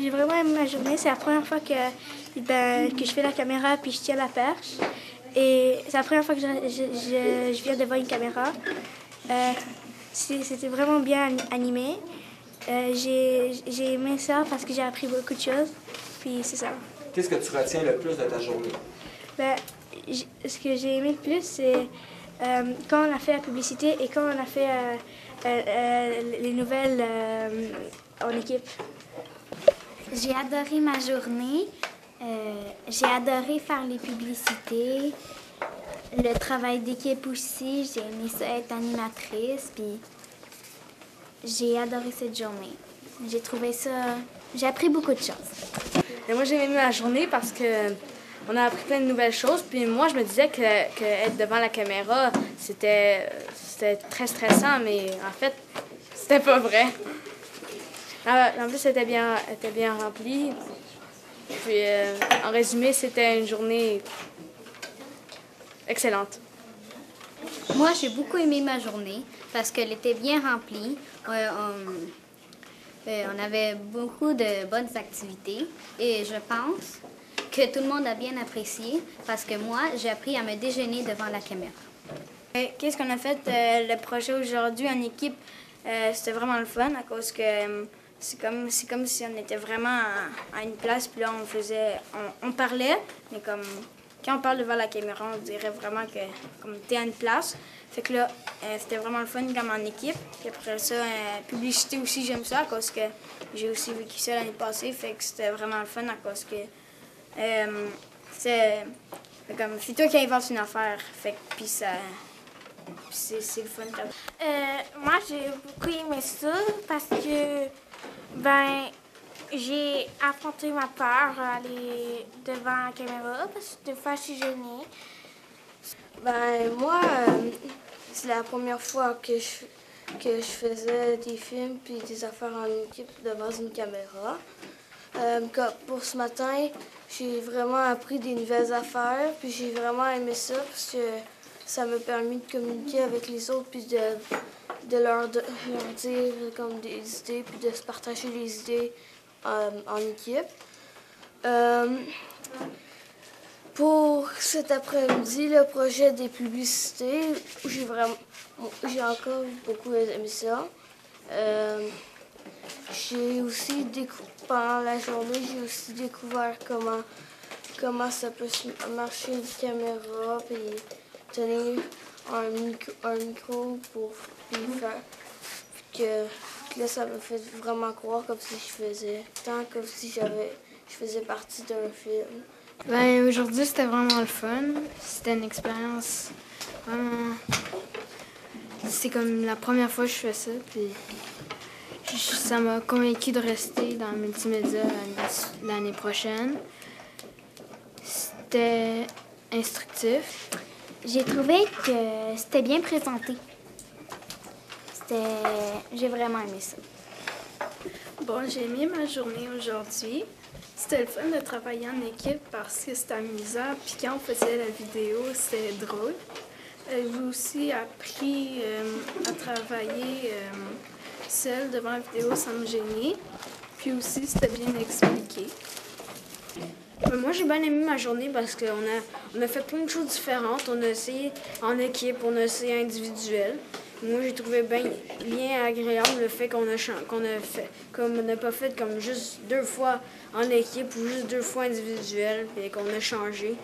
J'ai vraiment aimé ma journée. C'est la première fois que je fais la caméra puis je tiens la perche. Et c'est la première fois que je viens devant une caméra. C'était vraiment bien animé. J'ai aimé ça parce que j'ai appris beaucoup de choses. Puis c'est ça. Qu'est-ce que tu retiens le plus de ta journée? Ce que j'ai aimé le plus, c'est quand on a fait la publicité et quand on a fait les nouvelles en équipe. J'ai adoré ma journée. J'ai adoré faire les publicités. Le travail d'équipe aussi. J'ai aimé ça être animatrice. Puis j'ai adoré cette journée. J'ai trouvé ça... J'ai appris beaucoup de choses. Et moi, j'ai aimé ma journée parce que on a appris plein de nouvelles choses. Puis moi, je me disais que être devant la caméra, c'était très stressant, mais en fait, c'était pas vrai. En plus, c'était bien rempli. Puis, en résumé, c'était une journée excellente. Moi, j'ai beaucoup aimé ma journée parce qu'elle était bien remplie. On avait beaucoup de bonnes activités et je pense que tout le monde a bien apprécié parce que moi, j'ai appris à me déjeuner devant la caméra. Qu'est-ce qu'on a fait le projet aujourd'hui en équipe? C'était vraiment le fun à cause que c'est comme si on était vraiment à une place, puis là on parlait, mais comme quand on parle devant la caméra, on dirait vraiment que comme t'es à une place. Fait que là, c'était vraiment le fun comme en équipe. Puis après ça, publicité aussi, j'aime ça à cause que j'ai aussi vécu ça l'année passée. Fait que c'était vraiment le fun à cause que c'est toi qui inventes une affaire. Fait que puis ça. C'est le fun. Moi, j'ai beaucoup aimé ça parce que j'ai affronté ma peur à aller devant la caméra parce que des fois, je suis gênée. Moi, c'est la première fois que je faisais des films puis des affaires en équipe devant une caméra. Pour ce matin, j'ai vraiment appris des nouvelles affaires puis j'ai vraiment aimé ça parce que ça m'a permis de communiquer avec les autres puis de leur dire comme des idées puis de se partager les idées en équipe. Pour cet après-midi, le projet des publicités, j'ai encore beaucoup aimé ça. J'ai aussi pendant la journée, j'ai aussi découvert comment ça peut marcher une caméra puis tenir un micro pour faire que là ça me fait vraiment croire comme si je faisais partie d'un film. Aujourd'hui, c'était vraiment le fun. C'était une expérience vraiment... C'est comme la première fois que je fais ça, puis ça m'a convaincu de rester dans le multimédia l'année prochaine. C'était instructif. J'ai trouvé que c'était bien présenté. J'ai vraiment aimé ça. Bon, j'ai aimé ma journée aujourd'hui. C'était le fun de travailler en équipe parce que c'était amusant. Puis quand on faisait la vidéo, c'était drôle. J'ai aussi appris à travailler seule devant la vidéo sans me gêner. Puis aussi, c'était bien expliqué. Moi, j'ai bien aimé ma journée parce qu'on a fait plein de choses différentes. On a essayé en équipe, on a essayé individuel. Moi, j'ai trouvé bien agréable le fait qu'on n'a pas fait comme juste 2 fois en équipe ou juste 2 fois individuel, puis qu'on a changé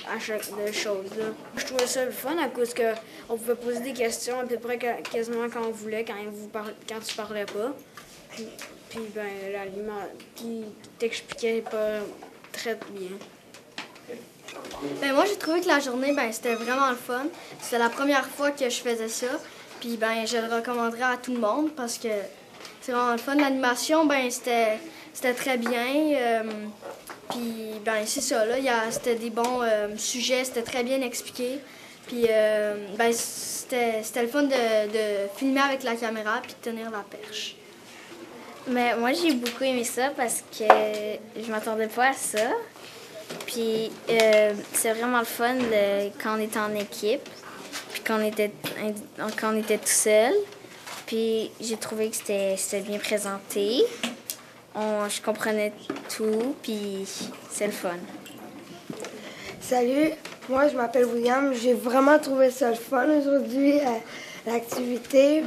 à chaque chose. Là. Je trouvais ça le fun à cause qu'on pouvait poser des questions à peu près quasiment quand on voulait, quand tu parlais pas. Puis t'expliquais pas très bien. Moi, j'ai trouvé que la journée, c'était vraiment le fun. C'était la première fois que je faisais ça. Puis, je le recommanderais à tout le monde parce que c'est vraiment le fun. L'animation, c'était très bien. Puis, c'est ça, là. C'était des bons sujets. C'était très bien expliqué. Puis, c'était le fun de filmer avec la caméra puis de tenir la perche. Mais moi, j'ai beaucoup aimé ça parce que je m'attendais pas à ça. Puis c'est vraiment le fun quand on était en équipe, puis quand on était tout seul. Puis j'ai trouvé que c'était bien présenté. je comprenais tout, puis c'est le fun. Salut, moi je m'appelle William. J'ai vraiment trouvé ça le fun aujourd'hui, l'activité,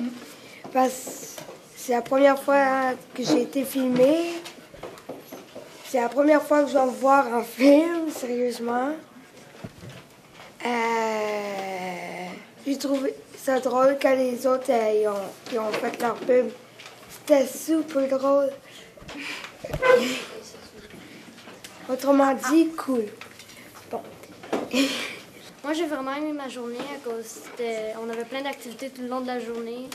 parce que c'est la première fois que j'ai été filmée. C'est la première fois que je vais voir un film, sérieusement. J'ai trouvé ça drôle quand les autres ils ont fait leur pub. C'était super drôle. Autrement dit, cool. Bon. Moi, j'ai vraiment aimé ma journée à cause on avait plein d'activités tout le long de la journée.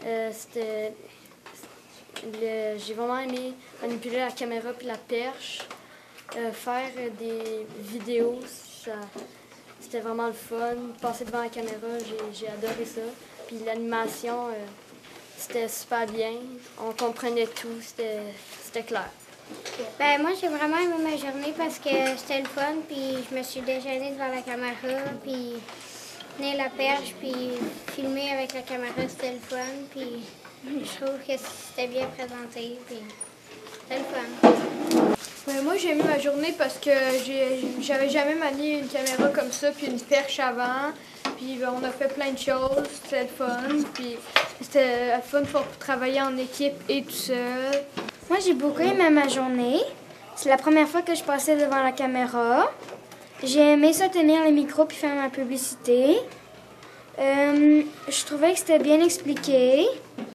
J'ai vraiment aimé manipuler la caméra puis la perche, faire des vidéos. C'était vraiment le fun. Passer devant la caméra, j'ai adoré ça. Puis l'animation, c'était super bien. On comprenait tout, c'était clair. Ben, moi, j'ai vraiment aimé ma journée parce que c'était le fun, puis je me suis déjeunée devant la caméra, puis tenir la perche, puis filmer avec la caméra, c'était le fun, puis je trouve que c'était bien présenté, puis c'était le fun. Ben, moi, j'ai aimé ma journée parce que j'avais jamais manié une caméra comme ça, puis une perche avant. Puis ben, on a fait plein de choses, c'était le fun. Puis c'était le fun pour travailler en équipe et tout seul. Moi, j'ai beaucoup aimé ma journée. C'est la première fois que je passais devant la caméra. J'ai aimé ça tenir le micro puis faire ma publicité. Je trouvais que c'était bien expliqué.